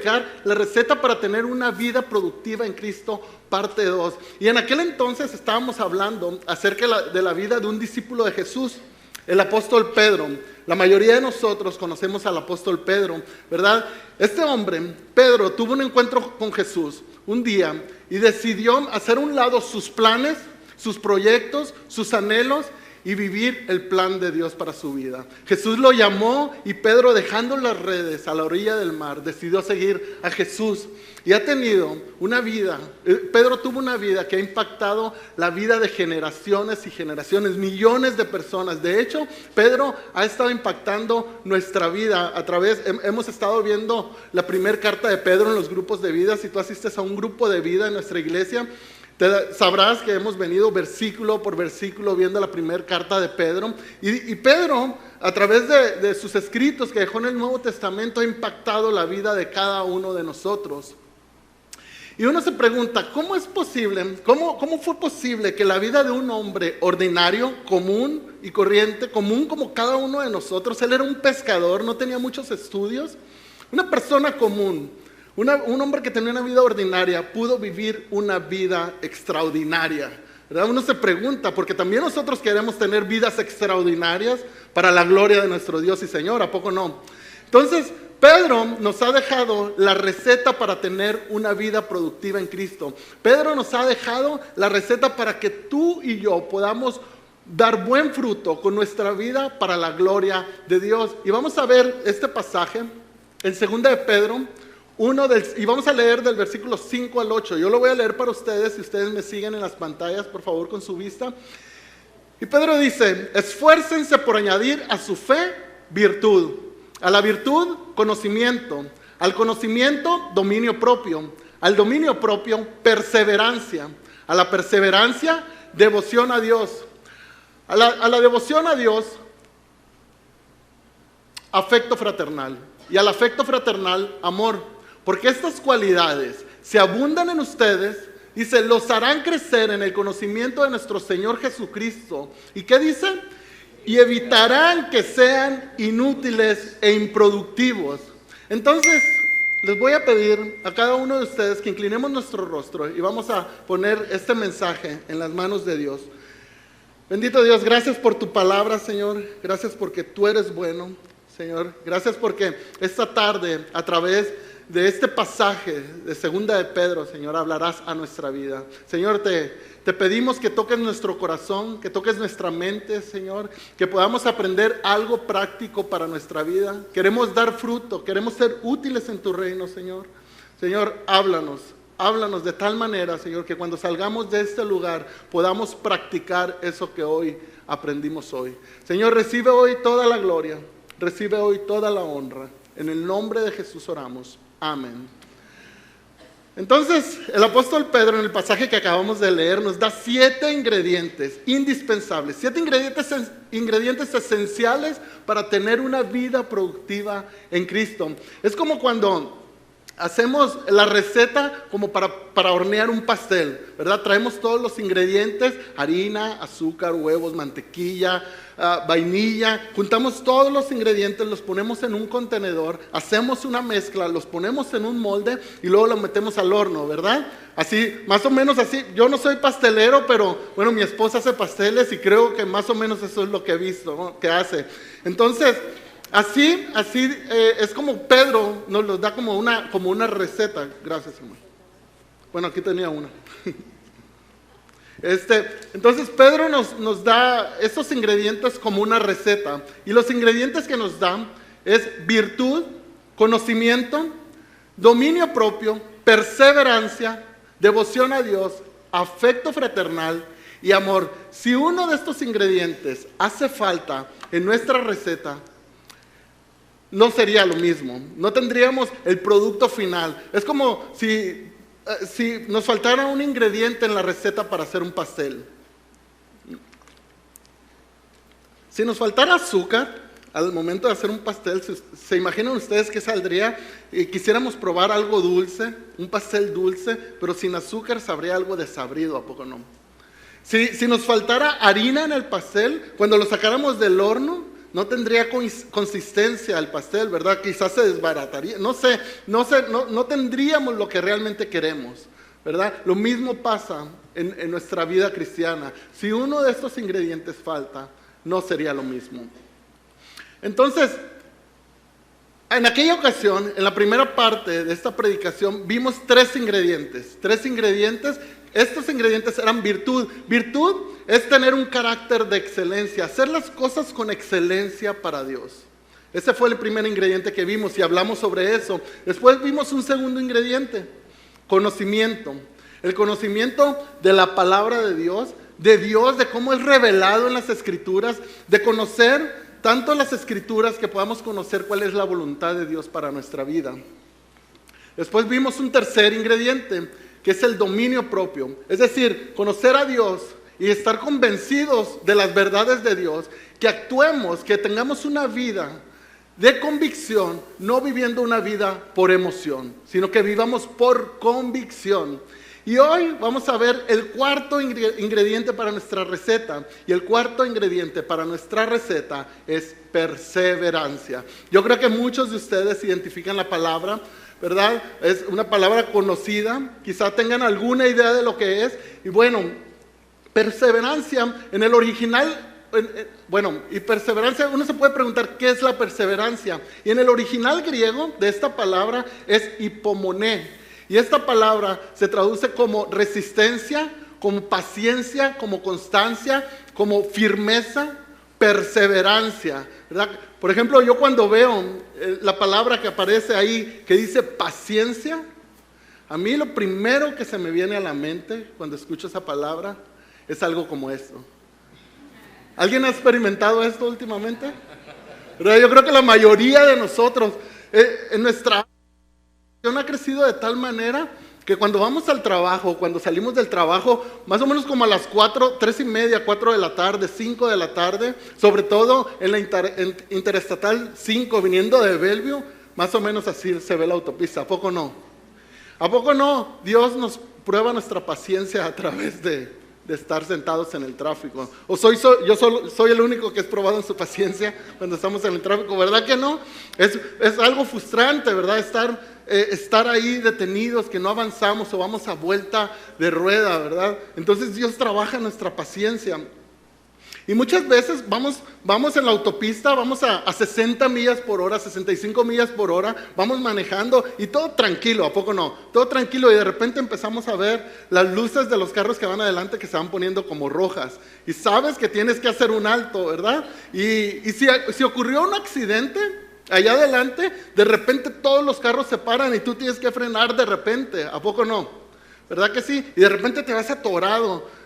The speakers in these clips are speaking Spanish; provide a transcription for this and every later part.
predicar la receta para tener una vida productiva en Cristo, parte 2. Y en aquel entonces estábamos hablando acerca de la vida de un discípulo de Jesús, el apóstol Pedro. La mayoría de nosotros conocemos al apóstol Pedro, ¿verdad? Este hombre, Pedro, tuvo un encuentro con Jesús un día y decidió hacer a un lado sus planes, sus proyectos, sus anhelos y vivir el plan de Dios para su vida. Jesús lo llamó y Pedro, dejando las redes a la orilla del mar, decidió seguir a Jesús y ha tenido una vida. Pedro tuvo una vida que ha impactado la vida de generaciones y generaciones, millones de personas. De hecho, Pedro ha estado impactando nuestra vida a través, hemos estado viendo la primera carta de Pedro en los grupos de vida. Si tú asistes a un grupo de vida en nuestra iglesia, sabrás que hemos venido versículo por versículo viendo la primera carta de Pedro. Y Pedro, a través de sus escritos que dejó en el Nuevo Testamento, ha impactado la vida de cada uno de nosotros. Y uno se pregunta, ¿cómo es posible, cómo fue posible que la vida de un hombre ordinario, común y corriente, común como cada uno de nosotros, él era un pescador, no tenía muchos estudios, una persona común, un hombre que tenía una vida ordinaria, pudo vivir una vida extraordinaria, ¿verdad? Uno se pregunta, porque también nosotros queremos tener vidas extraordinarias para la gloria de nuestro Dios y Señor, ¿a poco no? Entonces, Pedro nos ha dejado la receta para tener una vida productiva en Cristo. Pedro nos ha dejado la receta para que tú y yo podamos dar buen fruto con nuestra vida para la gloria de Dios. Y vamos a ver este pasaje en 2 de Pedro, y vamos a leer del versículo 5 al 8. Yo lo voy a leer para ustedes, si ustedes me siguen en las pantallas, por favor, con su vista. Y Pedro dice: esfuércense por añadir a su fe virtud, a la virtud conocimiento, al conocimiento dominio propio, al dominio propio perseverancia, a la perseverancia devoción a Dios, a la devoción a Dios afecto fraternal, y al afecto fraternal amor. Porque estas cualidades, si abundan en ustedes, dice, los harán crecer en el conocimiento de nuestro Señor Jesucristo. ¿Y qué dice? Y evitarán que sean inútiles e improductivos. Entonces, les voy a pedir a cada uno de ustedes que inclinemos nuestro rostro y vamos a poner este mensaje en las manos de Dios. Bendito Dios, gracias por tu palabra, Señor. Gracias porque tú eres bueno, Señor. Gracias porque esta tarde, a través de este pasaje de 2 de Pedro, Señor, hablarás a nuestra vida. Señor, te pedimos que toques nuestro corazón, que toques nuestra mente, Señor, que podamos aprender algo práctico para nuestra vida. Queremos dar fruto, queremos ser útiles en tu reino, Señor. Señor, háblanos de tal manera, Señor, que cuando salgamos de este lugar podamos practicar eso que hoy aprendimos hoy. Señor, recibe hoy toda la gloria, recibe hoy toda la honra. En el nombre de Jesús oramos. Amén. Entonces, el apóstol Pedro en el pasaje que acabamos de leer nos da 7 ingredientes indispensables, 7 ingredientes esenciales para tener una vida productiva en Cristo. Es como cuando hacemos la receta como para hornear un pastel, ¿verdad? Traemos todos los ingredientes, harina, azúcar, huevos, mantequilla, vainilla, juntamos todos los ingredientes, los ponemos en un contenedor, hacemos una mezcla, los ponemos en un molde y luego los metemos al horno, ¿verdad? Así, más o menos así. Yo no soy pastelero, pero bueno, mi esposa hace pasteles y creo que más o menos eso es lo que he visto, ¿no?, que hace. Entonces, Así es como Pedro nos los da como una receta. Gracias, hermano. Bueno, aquí tenía una. Entonces Pedro nos da estos ingredientes como una receta. Y los ingredientes que nos dan es virtud, conocimiento, dominio propio, perseverancia, devoción a Dios, afecto fraternal y amor. Si uno de estos ingredientes hace falta en nuestra receta, no sería lo mismo, no tendríamos el producto final. Es como si nos faltara un ingrediente en la receta para hacer un pastel. Si nos faltara azúcar al momento de hacer un pastel, ¿se imaginan ustedes qué saldría? Quisiéramos probar algo dulce, un pastel dulce, pero sin azúcar sabría algo desabrido, ¿a poco no? Si nos faltara harina en el pastel, cuando lo sacáramos del horno, no tendría consistencia el pastel, ¿verdad? Quizás se desbarataría, no tendríamos lo que realmente queremos, ¿verdad? Lo mismo pasa en nuestra vida cristiana. Si uno de estos ingredientes falta, no sería lo mismo. Entonces, en aquella ocasión, en la primera parte de esta predicación, vimos tres ingredientes. Estos ingredientes eran virtud. Virtud es tener un carácter de excelencia, hacer las cosas con excelencia para Dios. Ese fue el primer ingrediente que vimos y hablamos sobre eso. Después vimos un segundo ingrediente, conocimiento. El conocimiento de la palabra de Dios, de cómo es revelado en las Escrituras, de conocer tanto las Escrituras que podamos conocer cuál es la voluntad de Dios para nuestra vida. Después vimos un tercer ingrediente, que es el dominio propio. Es decir, conocer a Dios y estar convencidos de las verdades de Dios, que actuemos, que tengamos una vida de convicción, no viviendo una vida por emoción, sino que vivamos por convicción. Y hoy vamos a ver el cuarto ingrediente para nuestra receta. Y el cuarto ingrediente para nuestra receta es perseverancia. Yo creo que muchos de ustedes identifican la palabra, ¿verdad? Es una palabra conocida, quizá tengan alguna idea de lo que es. Y bueno, perseverancia en el original, y perseverancia, uno se puede preguntar ¿qué es la perseverancia? Y en el original griego de esta palabra es hipomoné. Y esta palabra se traduce como resistencia, como paciencia, como constancia, como firmeza, perseverancia, ¿verdad? Por ejemplo, yo cuando veo la palabra que aparece ahí, que dice paciencia, a mí lo primero que se me viene a la mente cuando escucho esa palabra es algo como esto. ¿Alguien ha experimentado esto últimamente? ¿Verdad? Yo creo que la mayoría de nosotros, en nuestra ha crecido de tal manera que cuando vamos al trabajo, cuando salimos del trabajo, más o menos como a las 4, 3:30, 4 de la tarde, 5 de la tarde, sobre todo en la Interestatal 5 viniendo de Bellevue, más o menos así se ve la autopista. ¿A poco no? ¿A poco no? Dios nos prueba nuestra paciencia a través de estar sentados en el tráfico. ¿O yo solo soy el único que es probado en su paciencia cuando estamos en el tráfico? ¿Verdad que no? Es algo frustrante, ¿verdad? Estar ahí detenidos, que no avanzamos o vamos a vuelta de rueda, ¿verdad? Entonces Dios trabaja en nuestra paciencia. Y muchas veces vamos en la autopista, vamos a 60 millas por hora, 65 millas por hora, vamos manejando y todo tranquilo, ¿a poco no? Todo tranquilo, y de repente empezamos a ver las luces de los carros que van adelante que se van poniendo como rojas. Y sabes que tienes que hacer un alto, ¿verdad? Y si ocurrió un accidente allá adelante, de repente todos los carros se paran y tú tienes que frenar de repente, ¿a poco no? ¿Verdad que sí? Y de repente te vas atorado.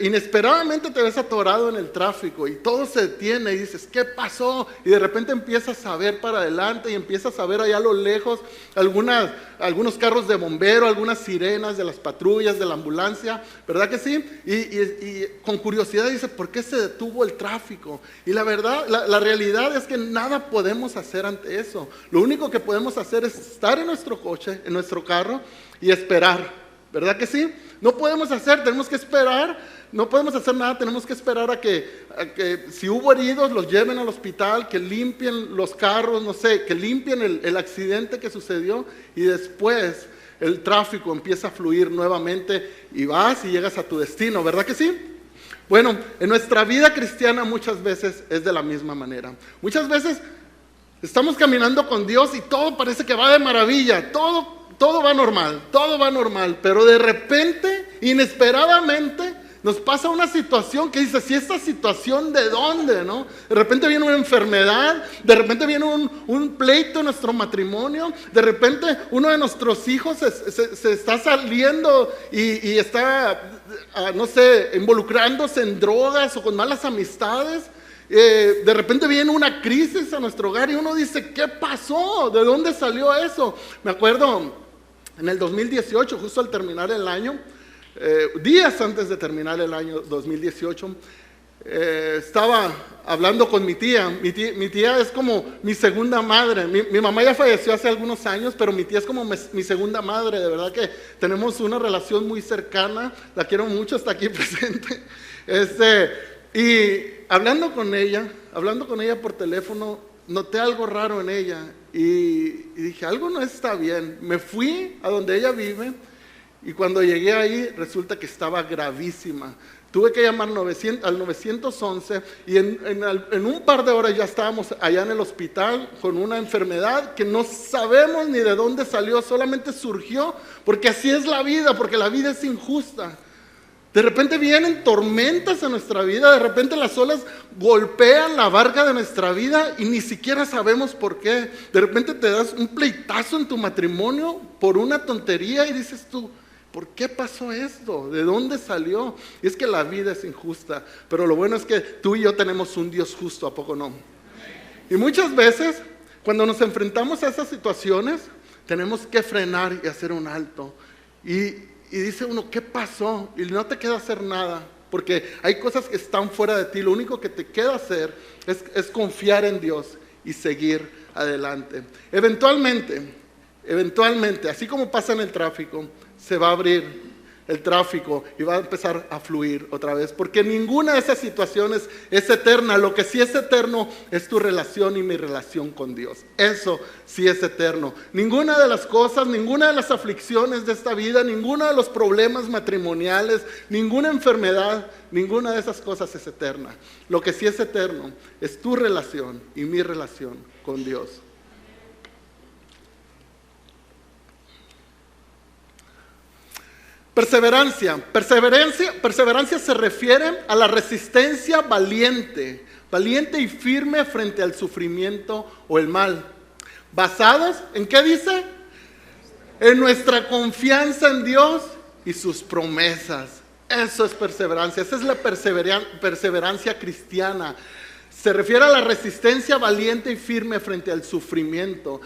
Inesperadamente te ves atorado en el tráfico y todo se detiene y dices, ¿qué pasó? Y de repente empiezas a ver para adelante y empiezas a ver allá a lo lejos algunos carros de bombero, algunas sirenas de las patrullas, de la ambulancia, ¿verdad que sí? Y con curiosidad dices, ¿por qué se detuvo el tráfico? Y la verdad, la realidad es que nada podemos hacer ante eso. Lo único que podemos hacer es estar en nuestro coche, en nuestro carro y esperar, ¿verdad que sí? No podemos tenemos que esperar, no podemos hacer nada, tenemos que esperar a que si hubo heridos los lleven al hospital, que limpien los carros, no sé, que limpien el accidente que sucedió y después el tráfico empieza a fluir nuevamente y vas y llegas a tu destino, ¿verdad que sí? Bueno, en nuestra vida cristiana muchas veces es de la misma manera. Muchas veces estamos caminando con Dios y todo parece que va de maravilla, todo va normal, pero de repente, inesperadamente, nos pasa una situación que dice, ¿y esta situación de dónde, no? De repente viene una enfermedad, de repente viene un pleito en nuestro matrimonio, de repente uno de nuestros hijos se está saliendo y está, no sé, involucrándose en drogas o con malas amistades. De repente viene una crisis a nuestro hogar y uno dice, ¿qué pasó? ¿De dónde salió eso? Me acuerdo en el 2018, justo al terminar el año, días antes de terminar el año 2018, estaba hablando con mi tía. Mi tía es como mi segunda madre. Mi mamá ya falleció hace algunos años, pero mi tía es como mi segunda madre. De verdad que tenemos una relación muy cercana. La quiero mucho, está aquí presente. Y hablando con ella, hablando con ella por teléfono, noté algo raro en ella y dije, algo no está bien. Me fui a donde ella vive y cuando llegué ahí resulta que estaba gravísima. Tuve que llamar al 911 y en un par de horas ya estábamos allá en el hospital con una enfermedad que no sabemos ni de dónde salió, solamente surgió, porque así es la vida, porque la vida es injusta. De repente vienen tormentas en nuestra vida, de repente las olas golpean la barca de nuestra vida y ni siquiera sabemos por qué. De repente te das un pleitazo en tu matrimonio por una tontería y dices tú, ¿por qué pasó esto? ¿De dónde salió? Y es que la vida es injusta, pero lo bueno es que tú y yo tenemos un Dios justo, ¿a poco no? Y muchas veces, cuando nos enfrentamos a esas situaciones, tenemos que frenar y hacer un alto. Y dice uno, ¿qué pasó? Y no te queda hacer nada, porque hay cosas que están fuera de ti. Lo único que te queda hacer es confiar en Dios y seguir adelante. Eventualmente, así como pasa en el tráfico, se va a abrir el tráfico y va a empezar a fluir otra vez, porque ninguna de esas situaciones es eterna. Lo que sí es eterno es tu relación y mi relación con Dios. Eso sí es eterno. Ninguna de las cosas, ninguna de las aflicciones de esta vida, ninguno de los problemas matrimoniales, ninguna enfermedad, ninguna de esas cosas es eterna. Lo que sí es eterno es tu relación y mi relación con Dios. Perseverancia se refiere a la resistencia valiente y firme frente al sufrimiento o el mal. ¿Basados en qué dice? En nuestra confianza en Dios y sus promesas. Eso es perseverancia, esa es la perseverancia cristiana. Se refiere a la resistencia valiente y firme frente al sufrimiento.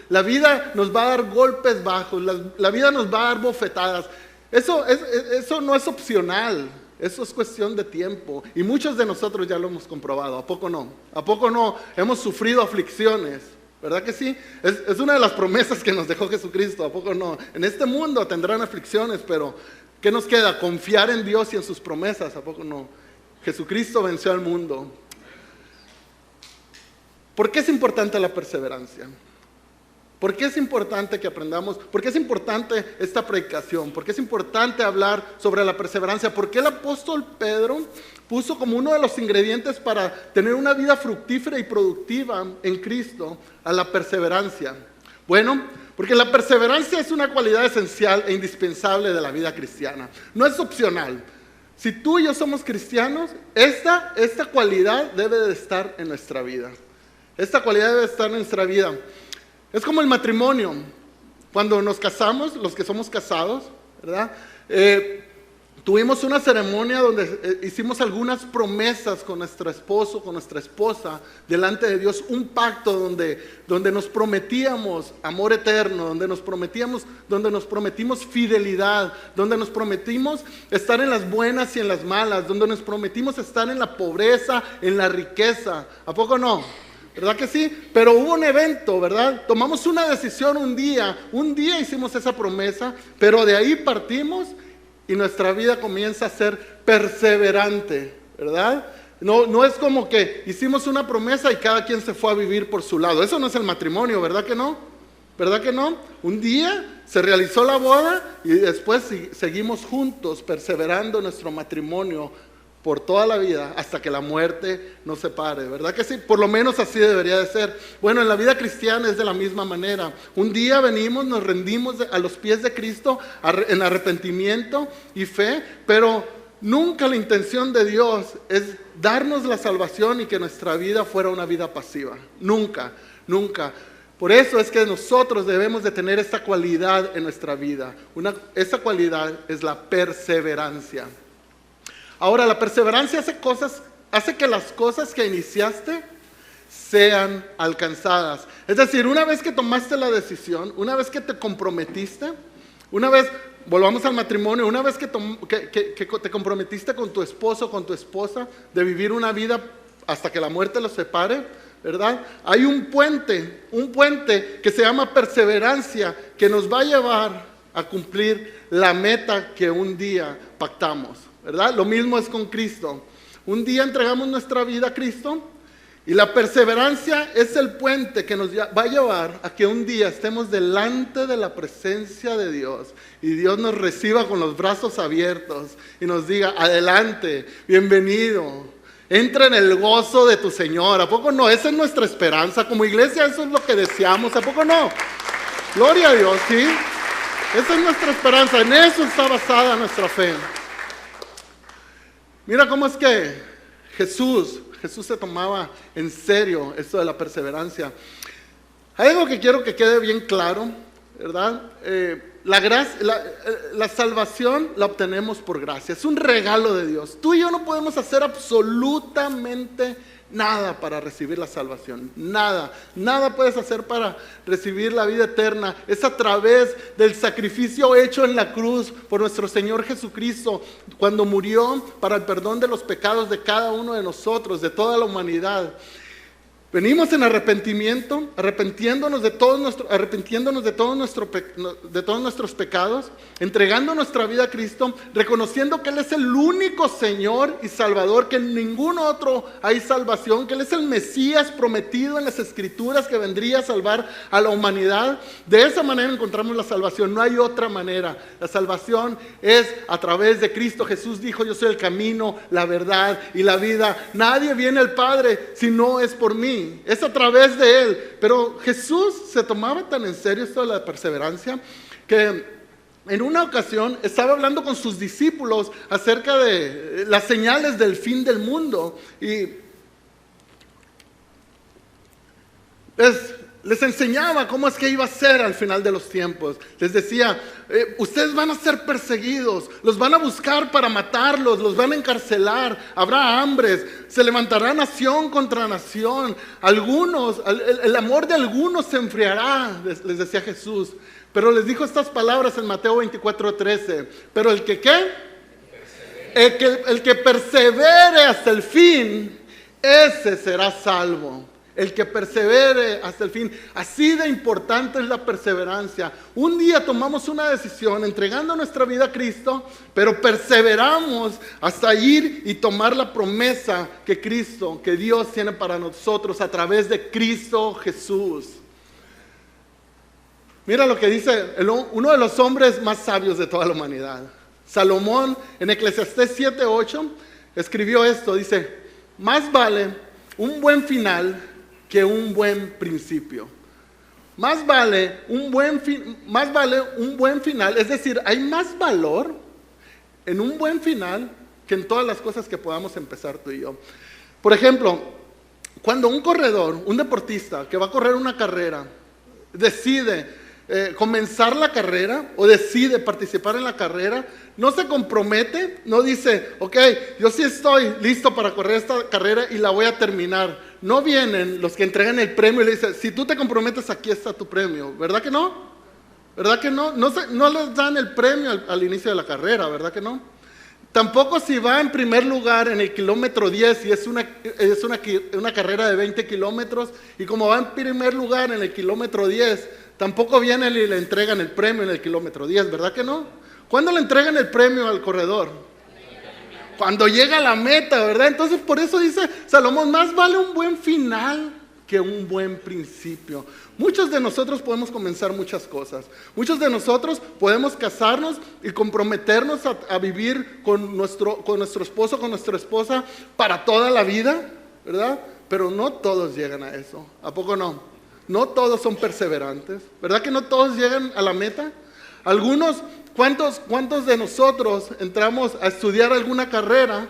La vida nos va a dar golpes bajos, la vida nos va a dar bofetadas. Eso no es opcional, eso es cuestión de tiempo. Y muchos de nosotros ya lo hemos comprobado, ¿a poco no? ¿A poco no? Hemos sufrido aflicciones, ¿verdad que sí? Es una de las promesas que nos dejó Jesucristo, ¿a poco no? En este mundo tendrán aflicciones, pero ¿qué nos queda? Confiar en Dios y en sus promesas, ¿a poco no? Jesucristo venció al mundo. ¿Por qué es importante la perseverancia? ¿Por qué es importante que aprendamos? ¿Por qué es importante esta predicación? ¿Por qué es importante hablar sobre la perseverancia? ¿Por qué el apóstol Pedro puso como uno de los ingredientes para tener una vida fructífera y productiva en Cristo a la perseverancia? Bueno, porque la perseverancia es una cualidad esencial e indispensable de la vida cristiana. No es opcional. Si tú y yo somos cristianos, esta cualidad debe de estar en nuestra vida. Esta cualidad debe estar en nuestra vida. Es como el matrimonio. Cuando nos casamos, los que somos casados, ¿verdad? Tuvimos una ceremonia donde hicimos algunas promesas con nuestro esposo, con nuestra esposa, delante de Dios. Un pacto donde nos prometíamos amor eterno, donde nos prometimos fidelidad, donde nos prometimos estar en las buenas y en las malas, donde nos prometimos estar en la pobreza, en la riqueza. ¿A poco no? ¿Verdad que sí? Pero hubo un evento, ¿verdad? Tomamos una decisión un día hicimos esa promesa, pero de ahí partimos y nuestra vida comienza a ser perseverante, ¿verdad? No es como que hicimos una promesa y cada quien se fue a vivir por su lado. Eso no es el matrimonio, ¿verdad que no? ¿Verdad que no? Un día se realizó la boda y después seguimos juntos perseverando en nuestro matrimonio por toda la vida hasta que la muerte nos separe, ¿verdad que sí? Por lo menos así debería de ser. Bueno, en la vida cristiana es de la misma manera. Un día venimos, nos rendimos a los pies de Cristo en arrepentimiento y fe, pero nunca la intención de Dios es darnos la salvación y que nuestra vida fuera una vida pasiva. Nunca, nunca. Por eso es que nosotros debemos de tener esta cualidad en nuestra vida. Esa cualidad es la perseverancia. Ahora, la perseverancia hace que las cosas que iniciaste sean alcanzadas. Es decir, una vez que tomaste la decisión, una vez que te comprometiste, volvamos al matrimonio, una vez que te comprometiste con tu esposo, con tu esposa, de vivir una vida hasta que la muerte los separe, ¿verdad? Hay un puente que se llama perseverancia, que nos va a llevar a cumplir la meta que un día pactamos, ¿verdad? Lo mismo es con Cristo. Un día entregamos nuestra vida a Cristo Y la perseverancia es el puente que nos va a llevar a que un día estemos delante de la presencia de Dios y Dios nos reciba con los brazos abiertos y nos diga: adelante, bienvenido, entra en el gozo de tu Señor. ¿A poco no? Esa es nuestra esperanza. Como iglesia eso es lo que deseamos. ¿A poco no? Gloria a Dios, ¿sí? Esa es nuestra esperanza. En eso está basada nuestra fe. Mira cómo es que Jesús se tomaba en serio esto de la perseverancia. Hay algo que quiero que quede bien claro, ¿verdad? La salvación la obtenemos por gracia. Es un regalo de Dios. Tú y yo no podemos hacer absolutamente nada para recibir la salvación. Nada puedes hacer para recibir la vida eterna. Es a través del sacrificio hecho en la cruz por nuestro Señor Jesucristo, cuando murió para el perdón de los pecados de cada uno de nosotros, de toda la humanidad. Venimos en arrepentimiento, arrepintiéndonos de todos nuestros pecados, entregando nuestra vida a Cristo, reconociendo que Él es el único Señor y Salvador, que en ningún otro hay salvación, que Él es el Mesías prometido en las Escrituras que vendría a salvar a la humanidad. De esa manera encontramos la salvación, no hay otra manera. La salvación es a través de Cristo. Jesús dijo: yo soy el camino, la verdad y la vida. Nadie viene al Padre si no es por mí. Es a través de Él. Pero Jesús se tomaba tan en serio esto de la perseverancia que en una ocasión estaba hablando con sus discípulos acerca de las señales del fin del mundo y les enseñaba cómo es que iba a ser al final de los tiempos. Les decía: ustedes van a ser perseguidos, los van a buscar para matarlos, los van a encarcelar, habrá hambres, se levantará nación contra nación, el amor de algunos se enfriará, les decía Jesús. Pero les dijo estas palabras en Mateo 24:13: pero el que persevere hasta el fin, ese será salvo. El que persevere hasta el fin. Así de importante es la perseverancia. Un día tomamos una decisión entregando nuestra vida a Cristo, pero perseveramos hasta ir y tomar la promesa que Dios tiene para nosotros a través de Cristo Jesús. Mira lo que dice uno de los hombres más sabios de toda la humanidad. Salomón, en Eclesiastés 7:8, escribió esto. Dice: más vale un buen final que un buen principio. Más vale un buen final, es decir, hay más valor en un buen final que en todas las cosas que podamos empezar tú y yo. Por ejemplo, cuando un corredor, un deportista que va a correr una carrera, decide comenzar la carrera o decide participar en la carrera, no se compromete, no dice: ok, yo sí estoy listo para correr esta carrera y la voy a terminar. No vienen los que entregan el premio y le dicen: si tú te comprometes, aquí está tu premio. ¿Verdad que no? ¿Verdad que no? No les dan el premio al inicio de la carrera, ¿verdad que no? Tampoco si va en primer lugar en el kilómetro 10 y es una carrera de 20 kilómetros, y como va en primer lugar en el kilómetro 10, tampoco vienen y le entregan el premio en el kilómetro 10, ¿verdad que no? ¿Cuándo le entregan el premio al corredor? Cuando llega a la meta, ¿verdad? Entonces por eso dice Salomón: más vale un buen final que un buen principio. Muchos de nosotros podemos comenzar muchas cosas. Muchos de nosotros podemos casarnos y comprometernos a vivir con nuestro esposo, con nuestra esposa para toda la vida, ¿verdad? Pero no todos llegan a eso. ¿A poco no? No todos son perseverantes, ¿verdad que no todos llegan a la meta? Algunos, ¿cuántos de nosotros entramos a estudiar alguna carrera,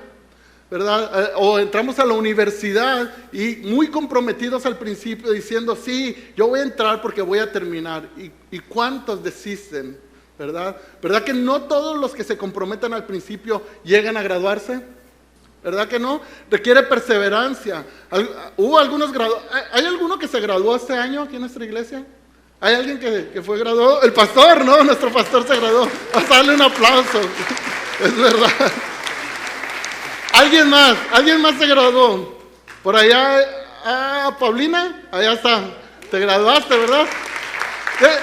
¿verdad? O entramos a la universidad y muy comprometidos al principio diciendo: sí, yo voy a entrar porque voy a terminar. ¿Y cuántos desisten, verdad? ¿Verdad que no todos los que se comprometen al principio llegan a graduarse? ¿Verdad que no? Requiere perseverancia. Hubo algunos graduados. ¿Hay alguno que se graduó este año aquí en nuestra iglesia? ¿Hay alguien que fue graduado? El pastor, ¿no? Nuestro pastor se graduó. Vamos a darle un aplauso. Es verdad. ¿Alguien más se graduó? Por allá, Paulina, allá está. Te graduaste, ¿verdad?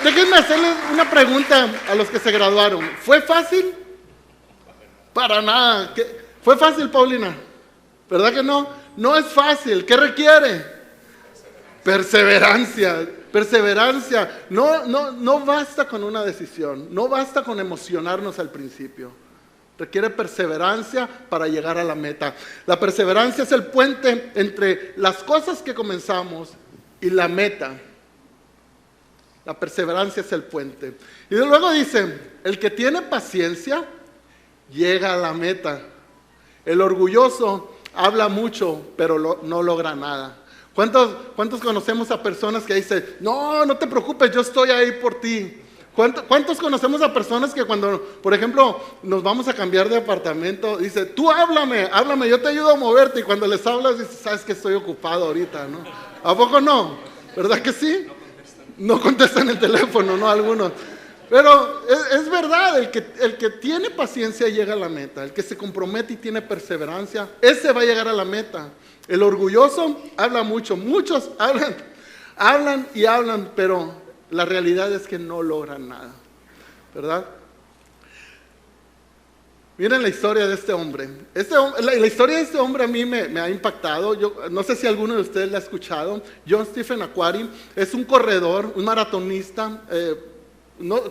Déjenme hacerles una pregunta a los que se graduaron. ¿Fue fácil? Para nada. ¿Fue fácil, Paulina? ¿Verdad que no? no es fácil. ¿Qué requiere? Perseverancia. Perseverancia. No basta con una decisión, no basta con emocionarnos al principio. Requiere perseverancia para llegar a la meta. La perseverancia es el puente entre las cosas que comenzamos y la meta. La perseverancia es el puente. Y luego dice, el que tiene paciencia llega a la meta. El orgulloso habla mucho, pero no logra nada. ¿Cuántos conocemos a personas que dicen, no te preocupes, yo estoy ahí por ti? ¿Cuántos conocemos a personas que cuando, por ejemplo, nos vamos a cambiar de apartamento, dice, tú háblame, yo te ayudo a moverte, y cuando les hablas, dices, sabes que estoy ocupado ahorita, ¿no? ¿A poco no? ¿Verdad que sí? No contestan el teléfono, ¿no? Algunos. Pero es verdad, el que tiene paciencia llega a la meta, el que se compromete y tiene perseverancia, ese va a llegar a la meta. El orgulloso habla mucho, muchos hablan y hablan, pero la realidad es que no logran nada, ¿verdad? Miren la historia de este hombre. La historia de este hombre a mí me ha impactado. Yo no sé si alguno de ustedes la ha escuchado. John Stephen Akhwari es un corredor, un maratonista.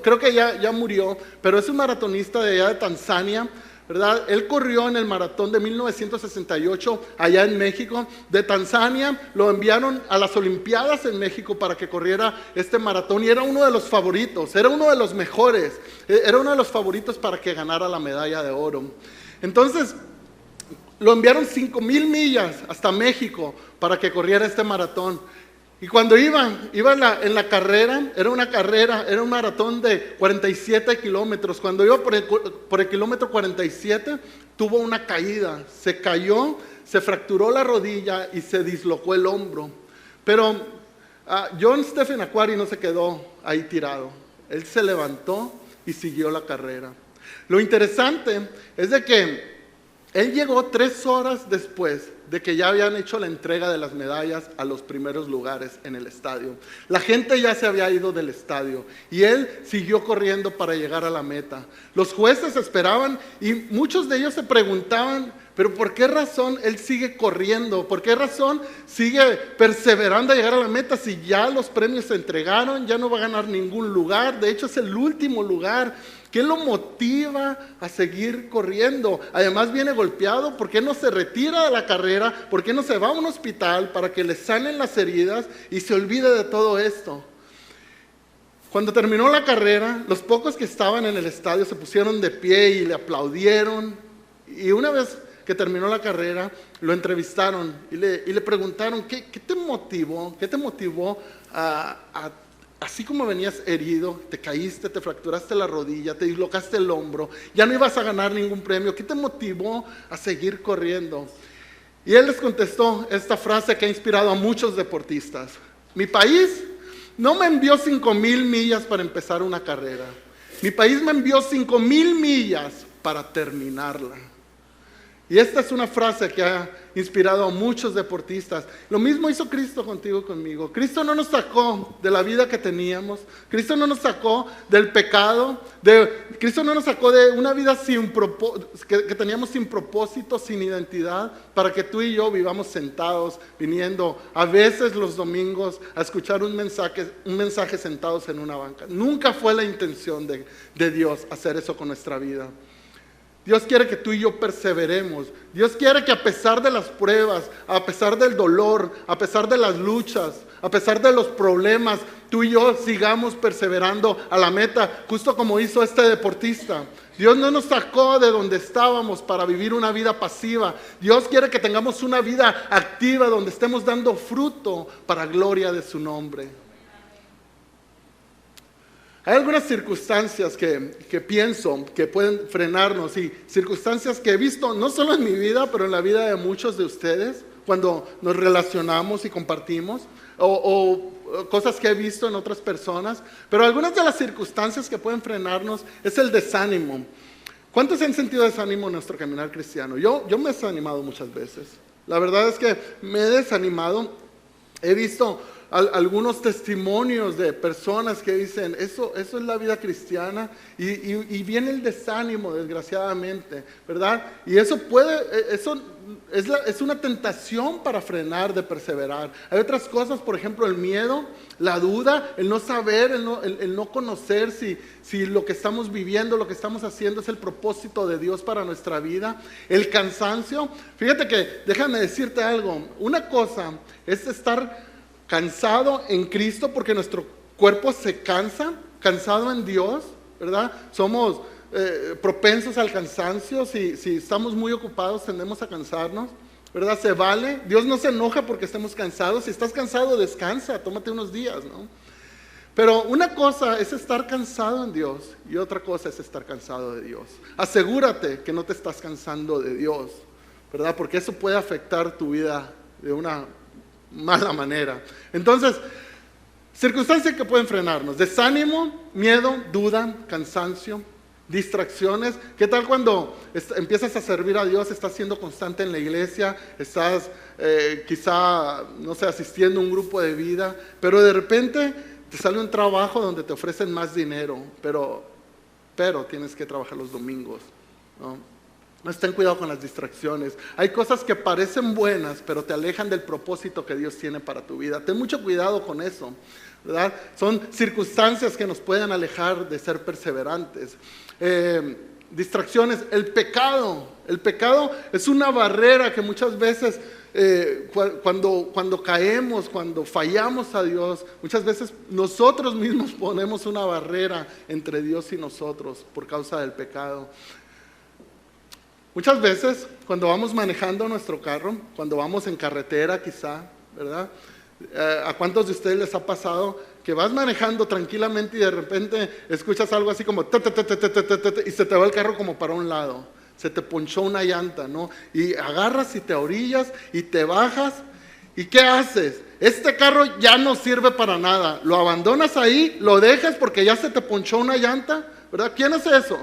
Creo que ya murió, pero es un maratonista de allá de Tanzania, ¿verdad? Él corrió en el maratón de 1968 allá en México. De Tanzania lo enviaron a las Olimpiadas en México para que corriera este maratón y era uno de los favoritos, era uno de los mejores, era uno de los favoritos para que ganara la medalla de oro. Entonces lo enviaron 5,000 millas hasta México para que corriera este maratón. Y cuando iba en la carrera, era un maratón de 47 kilómetros. Cuando iba por el kilómetro 47, tuvo una caída. Se cayó, se fracturó la rodilla y se dislocó el hombro. Pero John Stephen Akhwari no se quedó ahí tirado. Él se levantó y siguió la carrera. Lo interesante es de que él llegó 3 horas después de que ya habían hecho la entrega de las medallas a los primeros lugares en el estadio. La gente ya se había ido del estadio y él siguió corriendo para llegar a la meta. Los jueces esperaban y muchos de ellos se preguntaban, pero ¿por qué razón él sigue corriendo? ¿Por qué razón sigue perseverando a llegar a la meta si ya los premios se entregaron, ya no va a ganar ningún lugar? De hecho es el último lugar. ¿Qué lo motiva a seguir corriendo? Además viene golpeado, ¿por qué no se retira de la carrera? ¿Por qué no se va a un hospital para que le sanen las heridas y se olvide de todo esto? Cuando terminó la carrera, los pocos que estaban en el estadio se pusieron de pie y le aplaudieron. Y una vez que terminó la carrera, lo entrevistaron y le preguntaron, ¿qué te motivó? ¿Qué te motivó así como venías herido, te caíste, te fracturaste la rodilla, te dislocaste el hombro, ya no ibas a ganar ningún premio, ¿qué te motivó a seguir corriendo? Y él les contestó esta frase que ha inspirado a muchos deportistas. Mi país no me envió 5,000 millas para empezar una carrera. Mi país me envió 5,000 millas para terminarla. Y esta es una frase que ha inspirado a muchos deportistas. Lo mismo hizo Cristo contigo y conmigo. Cristo no nos sacó de la vida que teníamos. Cristo no nos sacó del pecado. Cristo no nos sacó de una vida que teníamos sin propósito, sin identidad, para que tú y yo vivamos sentados, viniendo a veces los domingos a escuchar un mensaje sentados en una banca. Nunca fue la intención de Dios hacer eso con nuestra vida. Dios quiere que tú y yo perseveremos. Dios quiere que a pesar de las pruebas, a pesar del dolor, a pesar de las luchas, a pesar de los problemas, tú y yo sigamos perseverando a la meta, justo como hizo este deportista. Dios no nos sacó de donde estábamos para vivir una vida pasiva. Dios quiere que tengamos una vida activa donde estemos dando fruto para gloria de su nombre. Hay algunas circunstancias que pienso que pueden frenarnos y circunstancias que he visto no solo en mi vida, pero en la vida de muchos de ustedes cuando nos relacionamos y compartimos o cosas que he visto en otras personas. Pero algunas de las circunstancias que pueden frenarnos es el desánimo. ¿Cuántos han sentido desánimo en nuestro caminar cristiano? Yo me he desanimado muchas veces. La verdad es que me he desanimado. He visto algunos testimonios de personas que dicen, eso es la vida cristiana, y viene el desánimo, desgraciadamente, ¿verdad? Y eso es una tentación para frenar de perseverar. Hay otras cosas, por ejemplo, el miedo, la duda, el no saber, el no conocer si lo que estamos viviendo, lo que estamos haciendo es el propósito de Dios para nuestra vida. El cansancio. Fíjate que, déjame decirte algo, una cosa es estar cansado en Cristo porque nuestro cuerpo se cansa, cansado en Dios, ¿verdad? Somos propensos al cansancio, si estamos muy ocupados tendemos a cansarnos, ¿verdad? Se vale, Dios no se enoja porque estemos cansados. Si estás cansado, descansa, tómate unos días, ¿no? Pero una cosa es estar cansado en Dios y otra cosa es estar cansado de Dios. Asegúrate que no te estás cansando de Dios, ¿verdad? Porque eso puede afectar tu vida de una mala manera. Entonces, circunstancias que pueden frenarnos: desánimo, miedo, duda, cansancio, distracciones. ¿Qué tal cuando empiezas a servir a Dios, estás siendo constante en la iglesia, estás quizá, no sé, asistiendo a un grupo de vida, pero de repente te sale un trabajo donde te ofrecen más dinero, pero tienes que trabajar los domingos, ¿no? Ten cuidado con las distracciones. Hay cosas que parecen buenas, pero te alejan del propósito que Dios tiene para tu vida. Ten mucho cuidado con eso, ¿verdad? Son circunstancias que nos pueden alejar de ser perseverantes. Distracciones. El pecado es una barrera que muchas veces cuando caemos, cuando fallamos a Dios, muchas veces nosotros mismos ponemos una barrera entre Dios y nosotros por causa del pecado. Muchas veces cuando vamos manejando nuestro carro, cuando vamos en carretera quizá, ¿verdad? ¿A cuántos de ustedes les ha pasado que vas manejando tranquilamente y de repente escuchas algo así como y se te va el carro como para un lado? Se te ponchó una llanta, ¿no? Y agarras y te orillas y te bajas. ¿Y qué haces? Este carro ya no sirve para nada. Lo abandonas ahí, lo dejas porque ya se te ponchó una llanta, ¿verdad? ¿Quién hace eso?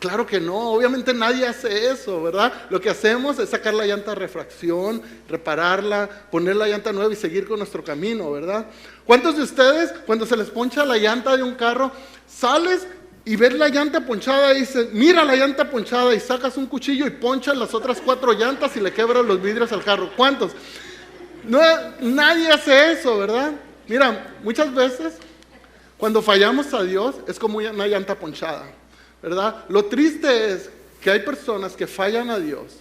Claro que no, obviamente nadie hace eso, ¿verdad? Lo que hacemos es sacar la llanta a refracción, repararla, poner la llanta nueva y seguir con nuestro camino, ¿verdad? ¿Cuántos de ustedes, cuando se les poncha la llanta de un carro, sales y ves la llanta ponchada y dices, mira la llanta ponchada, y sacas un cuchillo y ponchas las otras 4 llantas y le quebras los vidrios al carro? ¿Cuántos? No, nadie hace eso, ¿verdad? Mira, muchas veces cuando fallamos a Dios es como una llanta ponchada, ¿verdad? Lo triste es que hay personas que fallan a Dios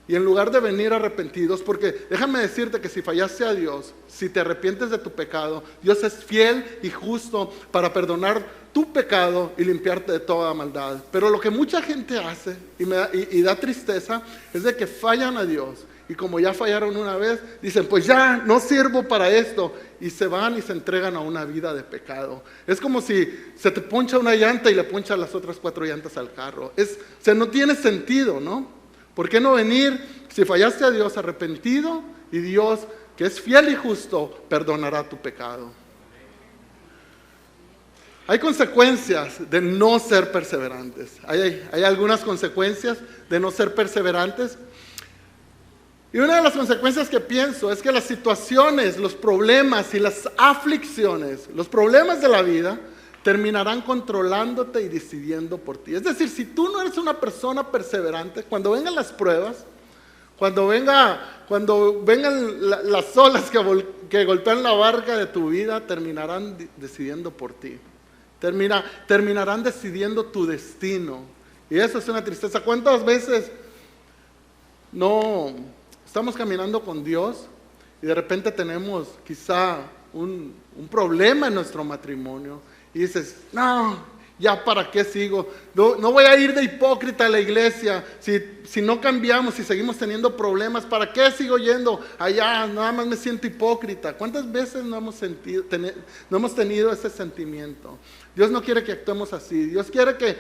y en lugar de venir arrepentidos, porque déjame decirte que si fallaste a Dios, si te arrepientes de tu pecado, Dios es fiel y justo para perdonar tu pecado y limpiarte de toda maldad. Pero lo que mucha gente hace y da tristeza es de que fallan a Dios. Y como ya fallaron una vez, dicen, pues ya no sirvo para esto. Y se van y se entregan a una vida de pecado. Es como si se te poncha una llanta y le ponchas las otras 4 llantas al carro. No tiene sentido, ¿no? ¿Por qué no venir, si fallaste a Dios, arrepentido? Y Dios, que es fiel y justo, perdonará tu pecado. Hay consecuencias de no ser perseverantes. Hay algunas consecuencias de no ser perseverantes. Y una de las consecuencias que pienso es que las situaciones, los problemas y las aflicciones, los problemas de la vida, terminarán controlándote y decidiendo por ti. Es decir, si tú no eres una persona perseverante, cuando vengan las pruebas, cuando vengan las olas que golpean la barca de tu vida, terminarán decidiendo por ti. Terminarán decidiendo tu destino. Y eso es una tristeza. ¿Cuántas veces no estamos caminando con Dios y de repente tenemos quizá un problema en nuestro matrimonio y dices, no, ya para qué sigo? No voy a ir de hipócrita a la iglesia si no cambiamos, si seguimos teniendo problemas. ¿Para qué sigo yendo allá? Nada más me siento hipócrita. ¿Cuántas veces no hemos tenido ese sentimiento? Dios no quiere que actuemos así. Dios quiere que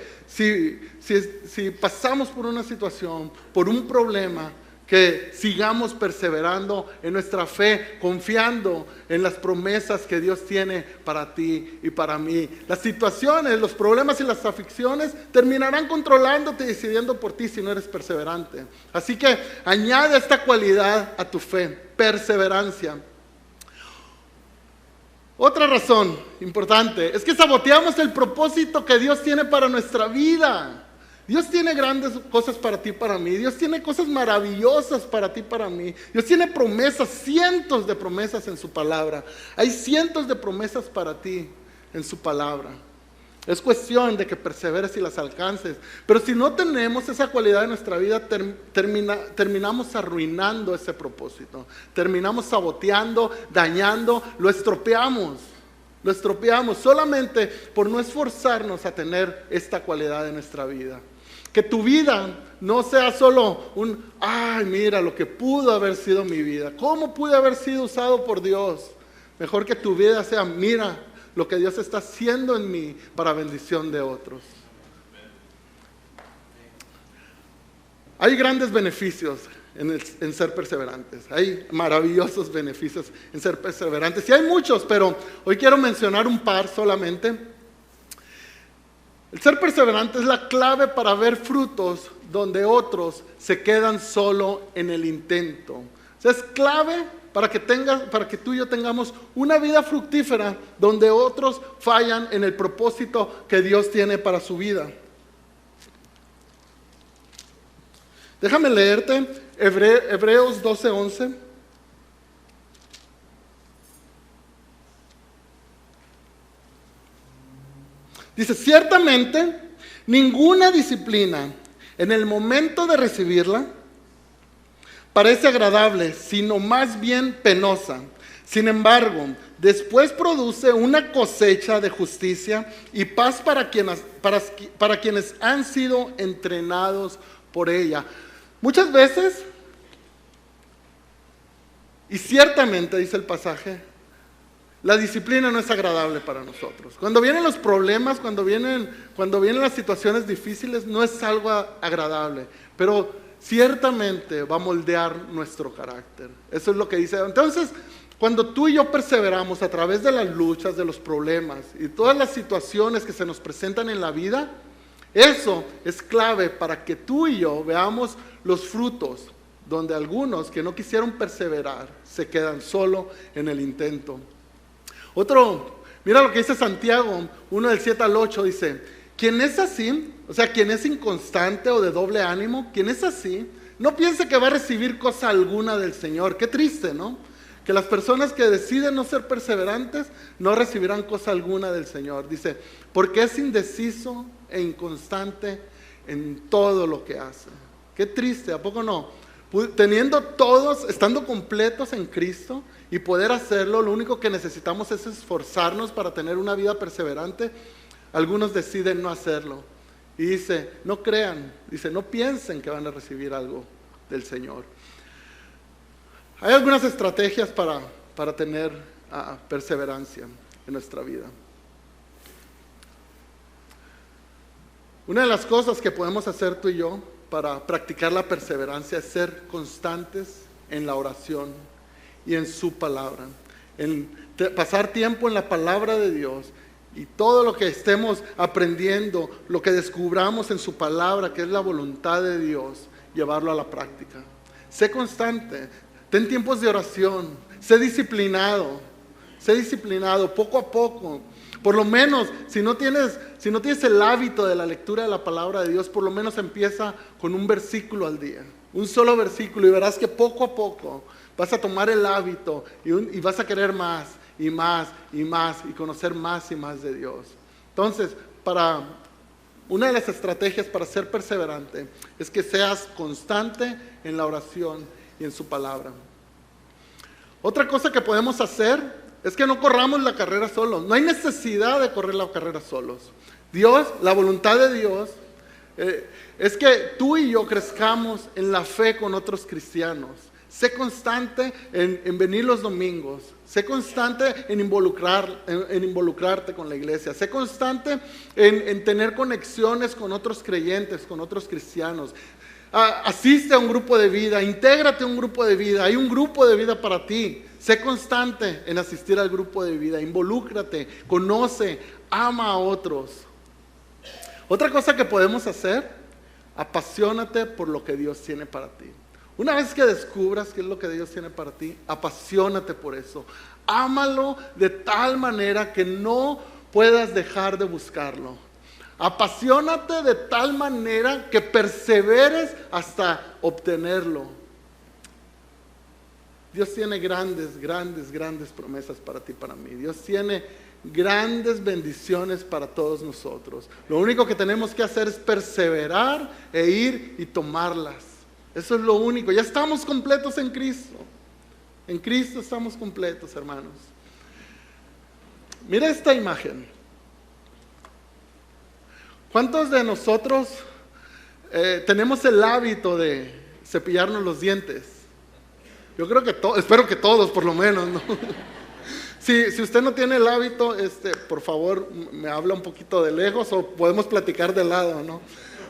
si pasamos por una situación, por un problema, que sigamos perseverando en nuestra fe, confiando en las promesas que Dios tiene para ti y para mí. Las situaciones, los problemas y las aflicciones terminarán controlándote y decidiendo por ti si no eres perseverante. Así que añade esta cualidad a tu fe, perseverancia. Otra razón importante es que saboteamos el propósito que Dios tiene para nuestra vida. Dios tiene grandes cosas para ti y para mí. Dios tiene cosas maravillosas para ti y para mí. Dios tiene promesas, cientos de promesas en su palabra. Hay cientos de promesas para ti en su palabra. Es cuestión de que perseveres y las alcances. Pero si no tenemos esa cualidad en nuestra vida, terminamos arruinando ese propósito. Terminamos saboteando, dañando, lo estropeamos. Lo estropeamos solamente por no esforzarnos a tener esta cualidad en nuestra vida. Que tu vida no sea solo ay, mira lo que pudo haber sido mi vida. ¿Cómo pude haber sido usado por Dios? Mejor que tu vida sea, mira lo que Dios está haciendo en mí para bendición de otros. Hay grandes beneficios en ser perseverantes. Hay maravillosos beneficios en ser perseverantes. Y hay muchos, pero hoy quiero mencionar un par solamente. El ser perseverante es la clave para ver frutos donde otros se quedan solo en el intento. O sea, es clave para que tú y yo tengamos una vida fructífera donde otros fallan en el propósito que Dios tiene para su vida. Déjame leerte Hebreos 12:11. Dice, ciertamente ninguna disciplina en el momento de recibirla parece agradable, sino más bien penosa. Sin embargo, después produce una cosecha de justicia y paz para quienes han sido entrenados por ella. Muchas veces, y ciertamente dice el pasaje, la disciplina no es agradable para nosotros. Cuando vienen los problemas, cuando vienen las situaciones difíciles, no es algo agradable, pero ciertamente va a moldear nuestro carácter. Eso es lo que dice. Entonces, cuando tú y yo perseveramos a través de las luchas, de los problemas y todas las situaciones que se nos presentan en la vida, eso es clave para que tú y yo veamos los frutos, donde algunos que no quisieron perseverar se quedan solo en el intento. Mira lo que dice Santiago 1 del 7 al 8, dice, quien es así, o sea, quien es inconstante o de doble ánimo, quien es así, no piense que va a recibir cosa alguna del Señor. Qué triste, ¿no? Que las personas que deciden no ser perseverantes no recibirán cosa alguna del Señor. Dice, porque es indeciso e inconstante en todo lo que hace. Qué triste, ¿a poco no? Teniendo todos, estando completos en Cristo y poder hacerlo, lo único que necesitamos es esforzarnos para tener una vida perseverante. Algunos deciden no hacerlo. Y dice, no crean, dice, no piensen que van a recibir algo del Señor. Hay algunas estrategias para tener perseverancia en nuestra vida. Una de las cosas que podemos hacer tú y yo para practicar la perseverancia es ser constantes en la oración y en su palabra. En pasar tiempo en la palabra de Dios y todo lo que estemos aprendiendo, lo que descubramos en su palabra, que es la voluntad de Dios, llevarlo a la práctica. Sé constante, ten tiempos de oración, sé disciplinado poco a poco. Por lo menos, si no tienes el hábito de la lectura de la palabra de Dios, por lo menos empieza con un versículo al día, un solo versículo, y verás que poco a poco vas a tomar el hábito y vas a querer más y más y más y conocer más y más de Dios. Entonces, una de las estrategias para ser perseverante es que seas constante en la oración y en su palabra. Otra cosa que podemos hacer es que no corramos la carrera solos. No hay necesidad de correr la carrera solos. Dios, la voluntad de Dios, es que tú y yo crezcamos en la fe con otros cristianos. Sé constante en venir los domingos. Sé constante en involucrarte con la iglesia. Sé constante en tener conexiones con otros creyentes, con otros cristianos. Asiste a un grupo de vida, intégrate a un grupo de vida. Hay un grupo de vida para ti. Sé constante en asistir al grupo de vida. Involúcrate, conoce, ama a otros. Otra cosa que podemos hacer, apasionate por lo que Dios tiene para ti. Una vez que descubras qué es lo que Dios tiene para ti, apasionate por eso. Ámalo de tal manera que no puedas dejar de buscarlo. Apasionate de tal manera que perseveres hasta obtenerlo. Dios tiene grandes, grandes, grandes promesas para ti y para mí. Dios tiene grandes bendiciones para todos nosotros. Lo único que tenemos que hacer es perseverar e ir y tomarlas. Eso es lo único. Ya estamos completos en Cristo. En Cristo estamos completos, hermanos. Mira esta imagen. ¿Cuántos de nosotros tenemos el hábito de cepillarnos los dientes? Yo creo que todos, espero que todos por lo menos, ¿no? Si usted no tiene el hábito, por favor me habla un poquito de lejos o podemos platicar de lado, ¿no?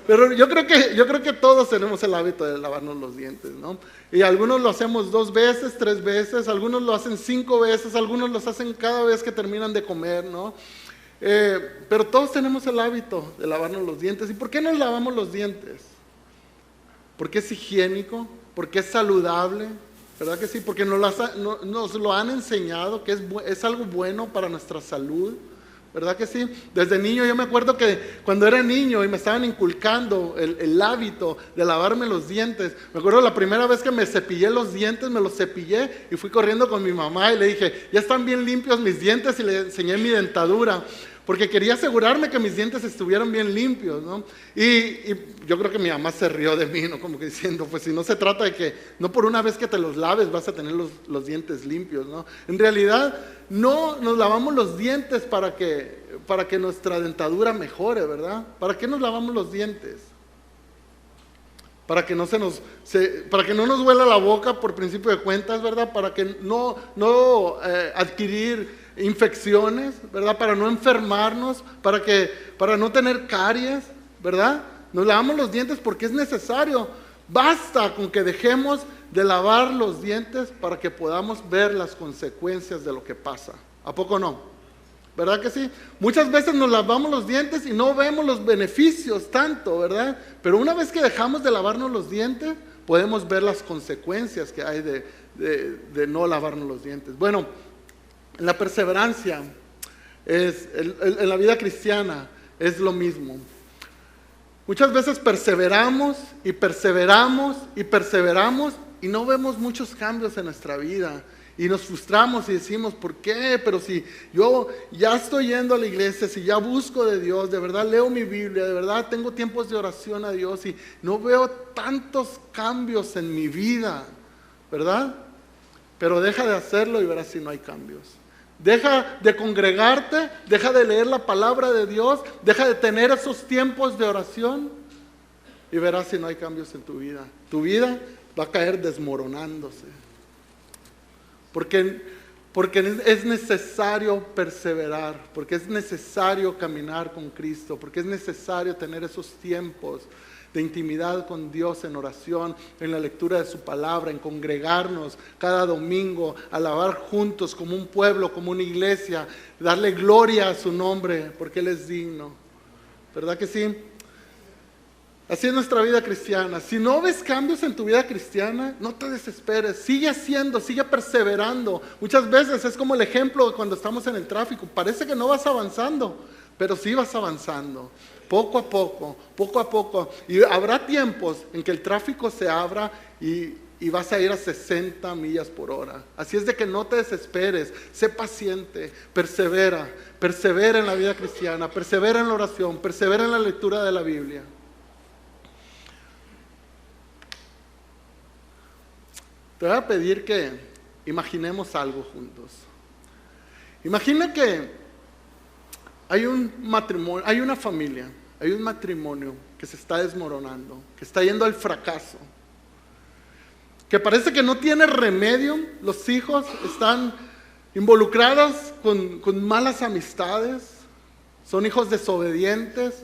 Pero yo creo que todos tenemos el hábito de lavarnos los dientes, ¿no? Y algunos lo hacemos 2 veces, 3 veces, algunos lo hacen 5 veces, algunos los hacen cada vez que terminan de comer, ¿no? Pero todos tenemos el hábito de lavarnos los dientes. ¿Y por qué nos lavamos los dientes? Porque es higiénico, porque es saludable, ¿verdad que sí? Porque nos lo han enseñado que es algo bueno para nuestra salud, ¿verdad que sí? Desde niño yo me acuerdo que cuando era niño y me estaban inculcando el hábito de lavarme los dientes, me acuerdo la primera vez que me cepillé los dientes, me los cepillé y fui corriendo con mi mamá y le dije, ya están bien limpios mis dientes, y le enseñé mi dentadura, porque quería asegurarme que mis dientes estuvieran bien limpios, ¿no? Y yo creo que mi mamá se rió de mí, ¿no? Como que diciendo, pues si no se trata de que, no por una vez que te los laves vas a tener los dientes limpios, ¿no? En realidad, no nos lavamos los dientes para que nuestra dentadura mejore, ¿verdad? ¿Para qué nos lavamos los dientes? Para que no nos huela la boca por principio de cuentas, ¿verdad? Para que no adquirir infecciones, ¿verdad? Para no enfermarnos, para no tener caries, ¿verdad? Nos lavamos los dientes porque es necesario. Basta con que dejemos de lavar los dientes para que podamos ver las consecuencias de lo que pasa. ¿A poco no? ¿Verdad que sí? Muchas veces nos lavamos los dientes y no vemos los beneficios tanto, ¿verdad? Pero una vez que dejamos de lavarnos los dientes, podemos ver las consecuencias que hay de no lavarnos los dientes. Bueno, la perseverancia en la vida cristiana es lo mismo. Muchas veces perseveramos y perseveramos y perseveramos y no vemos muchos cambios en nuestra vida. Y nos frustramos y decimos, ¿por qué? Pero si yo ya estoy yendo a la iglesia, si ya busco de Dios, de verdad leo mi Biblia, de verdad tengo tiempos de oración a Dios y no veo tantos cambios en mi vida, ¿verdad? Pero deja de hacerlo y verás si no hay cambios. Deja de congregarte, deja de leer la palabra de Dios, deja de tener esos tiempos de oración y verás si no hay cambios en tu vida. Tu vida va a caer desmoronándose. Porque es necesario perseverar, porque es necesario caminar con Cristo, porque es necesario tener esos tiempos de intimidad con Dios en oración, en la lectura de su palabra, en congregarnos cada domingo, alabar juntos como un pueblo, como una iglesia, darle gloria a su nombre, porque Él es digno. ¿Verdad que sí? Así es nuestra vida cristiana. Si no ves cambios en tu vida cristiana, no te desesperes. Sigue haciendo, sigue perseverando. Muchas veces es como el ejemplo de cuando estamos en el tráfico. Parece que no vas avanzando, pero sí vas avanzando. Poco a poco, poco a poco. Y habrá tiempos en que el tráfico se abra y vas a ir a 60 millas por hora. Así es de que no te desesperes. Sé paciente, persevera. Persevera en la vida cristiana, persevera en la oración, persevera en la lectura de la Biblia. Te voy a pedir que imaginemos algo juntos. Imagina que hay un matrimonio, hay una familia, hay un matrimonio que se está desmoronando, que está yendo al fracaso, que parece que no tiene remedio. Los hijos están involucrados con malas amistades, son hijos desobedientes,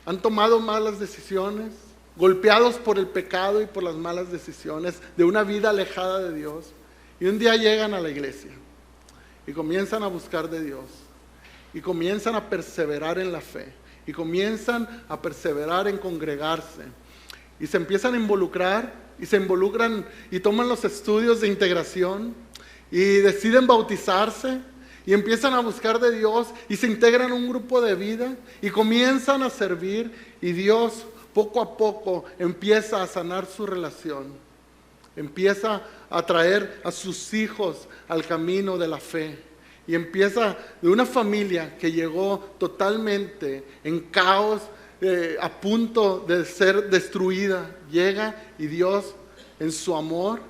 han tomado malas decisiones, golpeados por el pecado y por las malas decisiones de una vida alejada de Dios. Y un día llegan a la iglesia y comienzan a buscar de Dios y comienzan a perseverar en la fe y comienzan a perseverar en congregarse y se empiezan a involucrar y se involucran y toman los estudios de integración y deciden bautizarse y empiezan a buscar de Dios y se integran a un grupo de vida y comienzan a servir, y Dios poco a poco empieza a sanar su relación, empieza a traer a sus hijos al camino de la fe, y empieza de una familia que llegó totalmente en caos, a punto de ser destruida, llega y Dios en su amor,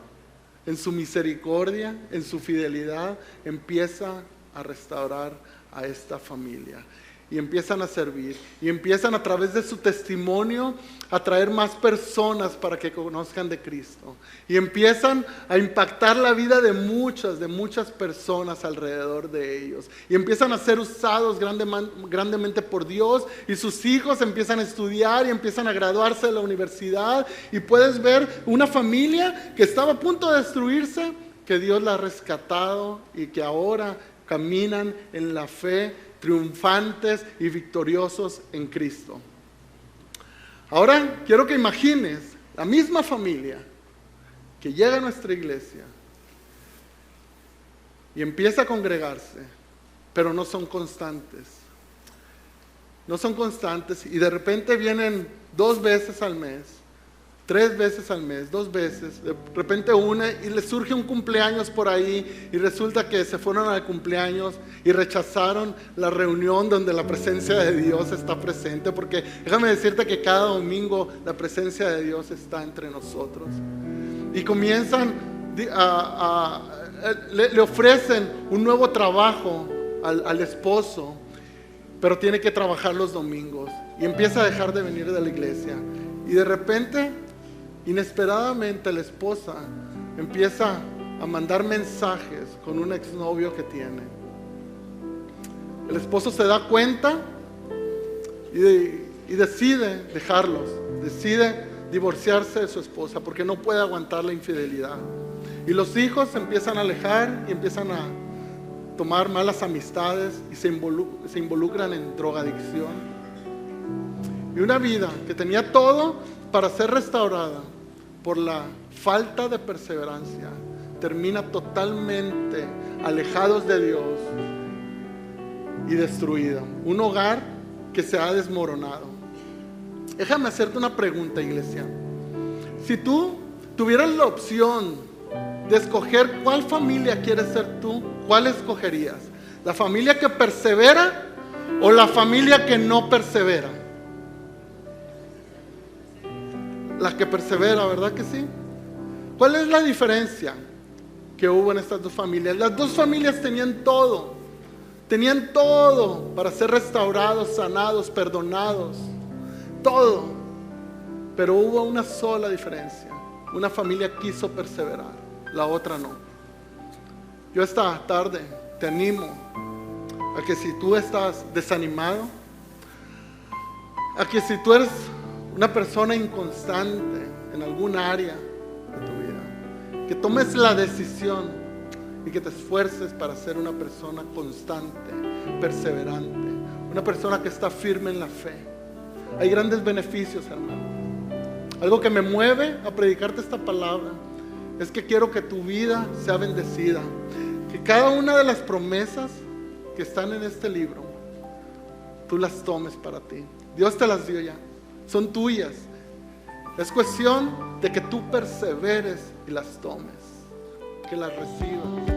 en su misericordia, en su fidelidad, empieza a restaurar a esta familia. Y empiezan a servir, y empiezan a través de su testimonio a traer más personas para que conozcan de Cristo. Y empiezan a impactar la vida de muchas personas alrededor de ellos. Y empiezan a ser usados grandemente por Dios, y sus hijos empiezan a estudiar y empiezan a graduarse de la universidad. Y puedes ver una familia que estaba a punto de destruirse, que Dios la ha rescatado y que ahora caminan en la fe, triunfantes y victoriosos en Cristo. Ahora quiero que imagines la misma familia que llega a nuestra iglesia y empieza a congregarse, pero no son constantes. No son constantes, y de repente vienen 2 veces al mes, 3 veces al mes, 2 veces, de repente una, y les surge un cumpleaños por ahí, y resulta que se fueron al cumpleaños y rechazaron la reunión donde la presencia de Dios está presente, porque déjame decirte que cada domingo la presencia de Dios está entre nosotros. Y comienzan le ofrecen un nuevo trabajo al esposo, pero tiene que trabajar los domingos, y empieza a dejar de venir de la iglesia, y de repente, inesperadamente, la esposa empieza a mandar mensajes con un exnovio que tiene. El esposo se da cuenta y decide dejarlos, decide divorciarse de su esposa porque no puede aguantar la infidelidad. Y los hijos se empiezan a alejar y empiezan a tomar malas amistades y se involucran en drogadicción. Y una vida que tenía todo para ser restaurada, por la falta de perseverancia, termina totalmente alejados de Dios y destruida. Un hogar que se ha desmoronado. Déjame hacerte una pregunta, iglesia. Si tú tuvieras la opción de escoger cuál familia quieres ser tú, ¿cuál escogerías? ¿La familia que persevera o la familia que no persevera? La que persevera, ¿verdad que sí? ¿Cuál es la diferencia que hubo en estas 2 familias? Las 2 familias tenían todo para ser restaurados, sanados, perdonados, todo. Pero hubo una sola diferencia. Una familia quiso perseverar, la otra no. Yo esta tarde te animo a que si tú estás desanimado, a que si tú eres una persona inconstante en algún área de tu vida, que tomes la decisión y que te esfuerces para ser una persona constante, perseverante, una persona que está firme en la fe. Hay grandes beneficios, hermano. Algo que me mueve a predicarte esta palabra es que quiero que tu vida sea bendecida, que cada una de las promesas que están en este libro tú las tomes para ti. Dios te las dio ya, son tuyas. Es cuestión de que tú perseveres y las tomes, que las recibas.